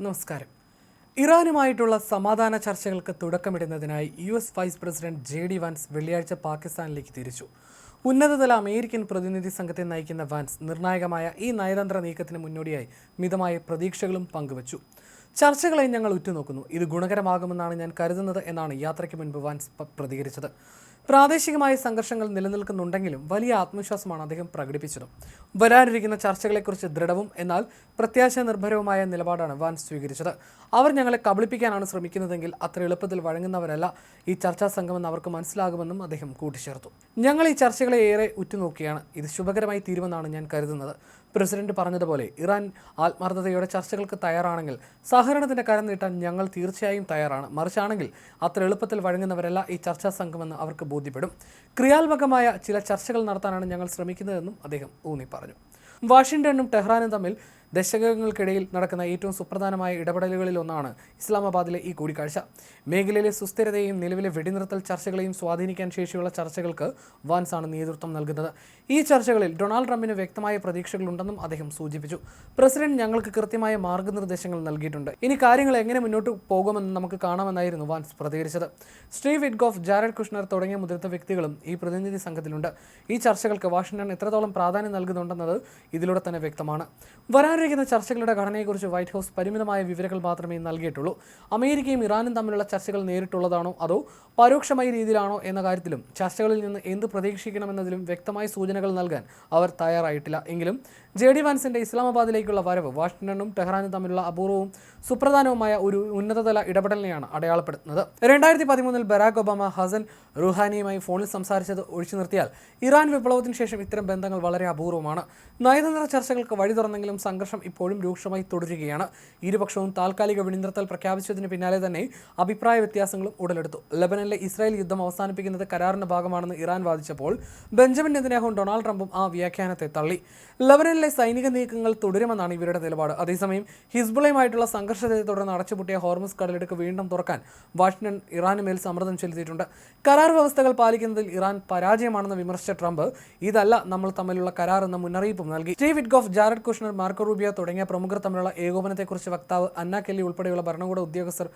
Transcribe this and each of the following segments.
നമസ്കാരം. ഇറാനുമായിട്ടുള്ള സമാധാന ചർച്ചകൾക്ക് തുടക്കമിടുന്നതിനായി US vice president JD Vance വെള്ളിയാഴ്ച പാകിസ്ഥാനിലേക്ക് തിരിച്ചു. ഉന്നതതല അമേരിക്കൻ പ്രതിനിധി സംഘത്തെ നയിക്കുന്ന വാൻസ് നിർണായകമായ ഈ നയതന്ത്ര നീക്കത്തിന് മുന്നോടിയായി മിതമായ പ്രതീക്ഷകളും പങ്കുവച്ചു. ചർച്ചകളെ ഞങ്ങൾ ഉറ്റുനോക്കുന്നു. ഇത് ഗുണകരമാകുമെന്നാണ് ഞാൻ കരുതുന്നത് എന്നാണ് യാത്രയ്ക്ക് മുൻപ് വാൻസ് പ്രതികരിച്ചത്. പ്രാദേശികമായ സംഘർഷങ്ങൾ നിലനിൽക്കുന്നുണ്ടെങ്കിലും വലിയ ആത്മവിശ്വാസമാണ് അദ്ദേഹം പ്രകടിപ്പിച്ചത്. വരാനിരിക്കുന്ന ചർച്ചകളെക്കുറിച്ച് ദൃഢവും എന്നാൽ പ്രത്യാശ നിർഭരവുമായ നിലപാടാണ് വാൻസ് സ്വീകരിച്ചത്. അവർ ഞങ്ങളെ കബളിപ്പിക്കാനാണ് ശ്രമിക്കുന്നതെങ്കിൽ അത്ര എളുപ്പത്തിൽ വഴങ്ങുന്നവരല്ല ഈ ചർച്ചാ സംഘമെന്ന് അവർക്ക് മനസ്സിലാകുമെന്നും അദ്ദേഹം കൂട്ടിച്ചേർത്തു. ഞങ്ങൾ ഈ ചർച്ചകളെ ഏറെ ഉറ്റുനോക്കുകയാണ്. ഇത് ശുഭകരമായി തീരുമെന്നാണ് ഞാൻ കരുതുന്നത്. പ്രസിഡന്റ് പറഞ്ഞതുപോലെ ഇറാൻ ആത്മാർത്ഥതയോടെ ചർച്ചകൾക്ക് തയ്യാറാണെങ്കിൽ സഹകരണത്തിന്റെ കരം നീട്ടാൻ ഞങ്ങൾ തീർച്ചയായും തയ്യാറാണ്. മറിച്ചാണെങ്കിൽ അത്ര എളുപ്പത്തിൽ വഴങ്ങുന്നവരല്ല ഈ ചർച്ചാ സംഘമെന്ന് അവർക്ക് ബോധ്യപ്പെടും. ക്രിയാത്മകമായ ചില ചർച്ചകൾ നടത്താനാണ് ഞങ്ങൾ ശ്രമിക്കുന്നതെന്നും അദ്ദേഹം ഊന്നി പറഞ്ഞു. വാഷിംഗ്ടണും ടെഹ്റാനും തമ്മിൽ ദശകങ്ങൾക്കിടയിൽ നടക്കുന്ന ഏറ്റവും സുപ്രധാനമായ ഇടപെടലുകളിൽ ഒന്നാണ് ഇസ്ലാമാബാദിലെ ഈ കൂടിക്കാഴ്ച. മേഖലയിലെ സുസ്ഥിരതയെയും നിലവിലെ വെടിനിർത്തൽ ചർച്ചകളെയും സ്വാധീനിക്കാൻ ശേഷിയുള്ള ചർച്ചകൾക്ക് വാൻസാണ് നേതൃത്വം നൽകുന്നത്. ഈ ചർച്ചകളിൽ ഡൊണാൾഡ് ട്രംപിന് വ്യക്തമായ പ്രതീക്ഷകളുണ്ടെന്നും അദ്ദേഹം സൂചിപ്പിച്ചു. പ്രസിഡന്റ് ഞങ്ങൾക്ക് കൃത്യമായ മാർഗ്ഗനിർദ്ദേശങ്ങൾ നൽകിയിട്ടുണ്ട്. ഇനി കാര്യങ്ങൾ എങ്ങനെ മുന്നോട്ട് പോകുമെന്ന് നമുക്ക് കാണാമെന്നായിരുന്നു വാൻസ് പ്രതികരിച്ചത്. സ്റ്റീവ് വിറ്റ്കോഫ്, ജാരഡ് കുഷ്ണർ തുടങ്ങിയ മുതിർന്ന വ്യക്തികളും ഈ പ്രതിനിധി സംഘത്തിലുണ്ട്. ഈ ചർച്ചകൾക്ക് വാഷിംഗ്ടൺ എത്രത്തോളം പ്രാധാന്യം നൽകുന്നുണ്ടെന്നത് ഇതിലൂടെ തന്നെ വ്യക്തമാണ്. വരാനിരിക്കുന്ന ചർച്ചകളുടെ ഘടനയെക്കുറിച്ച് വൈറ്റ് ഹൗസ് പരിമിതമായ വിവരങ്ങൾ മാത്രമേ നൽകിയിട്ടുള്ളൂ. അമേരിക്കയും ഇറാനും തമ്മിലുള്ള ചർച്ചകൾ നേരിട്ടുള്ളതാണോ അതോ പരോക്ഷമായ രീതിയിലാണോ എന്ന കാര്യത്തിലും ചർച്ചകളിൽ നിന്ന് എന്ത് പ്രതീക്ഷിക്കണമെന്നതിലും വ്യക്തമായ സൂചനകൾ നൽകാൻ അവർ തയ്യാറായിട്ടില്ല. എങ്കിലും JD വാൻസിന്റെ ഇസ്ലാമാബാദിലേക്കുള്ള വരവ് വാഷിംഗ്ടണും ടെഹ്റാനും തമ്മിലുള്ള അപൂർവവും സുപ്രധാനവുമായ ഒരു ഉന്നതതല ഇടപെടലിനെയാണ് അടയാളപ്പെടുത്തുന്നത്. 2013 ബരാക് ഒബാമ ഹസൻ റുഹാനിയുമായി ഫോണിൽ സംസാരിച്ചത് ഒഴിച്ചു നിർത്തിയാൽ ഇറാൻ വിപ്ലവത്തിന് ശേഷം ഇത്തരം ബന്ധങ്ങൾ വളരെ അപൂർവമാണ്. നയതന്ത്ര ചർച്ചകൾക്ക് വഴി തുറന്നെങ്കിലും സംഘർഷം ഇപ്പോഴും രൂക്ഷമായി തുടരുകയാണ്. ഇരുപക്ഷവും താൽക്കാലിക വെടിനിർത്തൽ പ്രഖ്യാപിച്ചതിന് പിന്നാലെ തന്നെ അഭിപ്രായ വ്യത്യാസങ്ങളും ഉടലെടുത്തു. ലബനനിലെ ഇസ്രായേൽ യുദ്ധം അവസാനിപ്പിക്കുന്നത് കരാറിന്റെ ഭാഗമാണെന്ന് ഇറാൻ വാദിച്ചപ്പോൾ ബെഞ്ചമിൻ നെതന്യാഹുവും ഡൊണാൾഡ് ട്രംപും ആ വ്യാഖ്യാനത്തെ തള്ളി. ലബനനിലെ സൈനിക നീക്കങ്ങൾ തുടരുമെന്നാണ് ഇവരുടെ നിലപാട്. അതേസമയം ഹിസ്ബുള്ളയുമായിട്ടുള്ള സംഘർഷത്തെ തുടർന്ന് അടച്ചുപൂട്ടിയ ഹോർമുസ് കടലിടുക്ക് വീണ്ടും തുറക്കാൻ വാഷിംഗ്ടൺ ഇറാന് മേൽ സമ്മർദ്ദം ചെലുത്തിയിട്ടുണ്ട്. കരാർ വ്യവസ്ഥകൾ പാലിക്കുന്നതിൽ ഇറാൻ പരാജയമാണെന്ന് വിമർശിച്ച ട്രംപ് ഇതല്ല നമ്മൾ തമ്മിലുള്ള കരാർ എന്ന മുന്നറിയിപ്പും നൽകി. Steve Witkoff, Jared Kushner, Marco Rubio തുടങ്ങിയ പ്രമുഖർ തമ്മിലുള്ള ഏകോപനത്തെക്കുറിച്ച് വക്താവ് അന്ന കെല്ലി ഉൾപ്പെടെയുള്ള ഭരണകൂട ഉദ്യോഗസ്ഥർ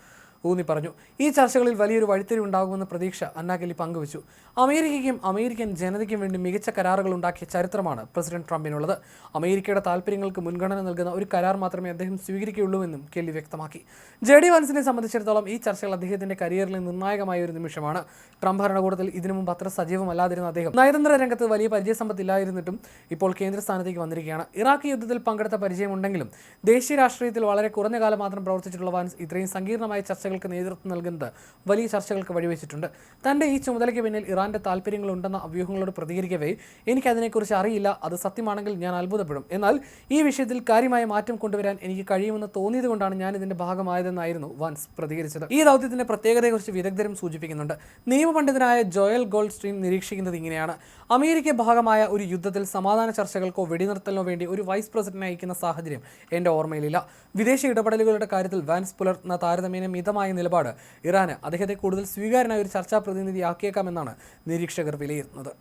ഊന്നി പറഞ്ഞു. ഈ ചർച്ചകളിൽ വലിയൊരു വഴിത്തിരിവ് ഉണ്ടാകുമെന്ന പ്രതീക്ഷ അന്ന കെല്ലി പങ്കുവച്ചു. അമേരിക്കയ്ക്കും അമേരിക്കൻ ജനതയ്ക്കും വേണ്ടി മികച്ച കരാറുകൾ ഉണ്ടാക്കിയ ചരിത്രമാണ് പ്രസിഡന്റ് ട്രംപിനുള്ളത്. അമേരിക്കയുടെ താൽപ്പര്യങ്ങൾക്ക് മുൻഗണന നൽകുന്ന ഒരു കരാർ മാത്രമേ അദ്ദേഹം സ്വീകരിക്കുകയുള്ളൂവെന്നും കെല്ലി വ്യക്തമാക്കി. JD വാൻസിനെ സംബന്ധിച്ചിടത്തോളം ഈ ചർച്ചകൾ അദ്ദേഹത്തിന്റെ കരിയറിലെ നിർണായകമായ ഒരു നിമിഷമാണ്. ട്രംപ് ഭരണകൂടത്തിൽ ഇതിനു മുമ്പ് അത്ര സജീവമല്ലാതിരുന്ന അദ്ദേഹം നയതന്ത്ര രംഗത്ത് വലിയ പരിചയസമ്പത്തില്ലായിരുന്നിട്ടും ഇപ്പോൾ കേന്ദ്രസ്ഥാനത്തേക്ക് വന്നിരിക്കുകയാണ്. ഇറാഖ് യുദ്ധത്തിൽ പങ്കെടുത്ത പരിചയമുണ്ടെങ്കിലും ദേശീയ രാഷ്ട്രീയത്തിൽ വളരെ കുറഞ്ഞ കാലം മാത്രം പ്രവർത്തിച്ചിട്ടുള്ള വാൻസ് ഇത്രയും സങ്കീർണമായ ചർച്ചകൾക്ക് നേതൃത്വം നൽകുന്നത് വലിയ ചർച്ചകൾക്ക് വഴിവെച്ചിട്ടുണ്ട്. തന്റെ ഈ ചുമതലയ്ക്ക് പിന്നിൽ ഇറാന്റെ താല്പര്യങ്ങളുണ്ടെന്ന അഭ്യൂഹങ്ങളോട് പ്രതികരിക്കവേ എനിക്ക് അതിനെക്കുറിച്ച് അറിയില്ല, അത് സത്യമാണെങ്കിൽ ഞാൻ അത്ഭുതപ്പെടും. എന്നാൽ ഈ വിഷയത്തിൽ കാര്യമായ മാറ്റം കൊണ്ടുവരാൻ എനിക്ക് കഴിയുമെന്ന് തോന്നിയത് കൊണ്ടാണ് ഞാൻ ഇതിന്റെ ഭാഗമായതെന്നായിരുന്നു വാൻസ് പ്രതികരിച്ചത്. ഈ ദൗത്യത്തിന്റെ പ്രത്യേകതയെക്കുറിച്ച് വിദഗ്ധരും സൂചിപ്പിക്കുന്നുണ്ട്. നിയമപണ്ഡിതനായ ജോയൽ ഗോൾഡ്സ്ട്രീം നിരീക്ഷിക്കുന്നത് ഇങ്ങനെയാണ്: അമേരിക്ക ഭാഗമായ ഒരു യുദ്ധത്തിൽ സമാധാന ചർച്ചകൾക്കോ വെടിനിർത്തലിനോ വേണ്ടി ഒരു വൈസ് പ്രസിഡന്റ് അയക്കുന്ന സാഹചര്യം എന്റെ ഓർമ്മയിലില്ല. വിദേശ ഇടപെടലുകളുടെ കാര്യത്തിൽ വാൻസ് പുലർത്തുന്ന താരതമ്യേന മിതമായ നിലപാട് ഇറാന് അദ്ദേഹത്തെ കൂടുതൽ സ്വീകാര്യനായ ഒരു ചർച്ചാ പ്രതിനിധിയാക്കിയേക്കാമെന്നാണ് നിരീക്ഷകർ വിലയിരുത്തുന്നത്.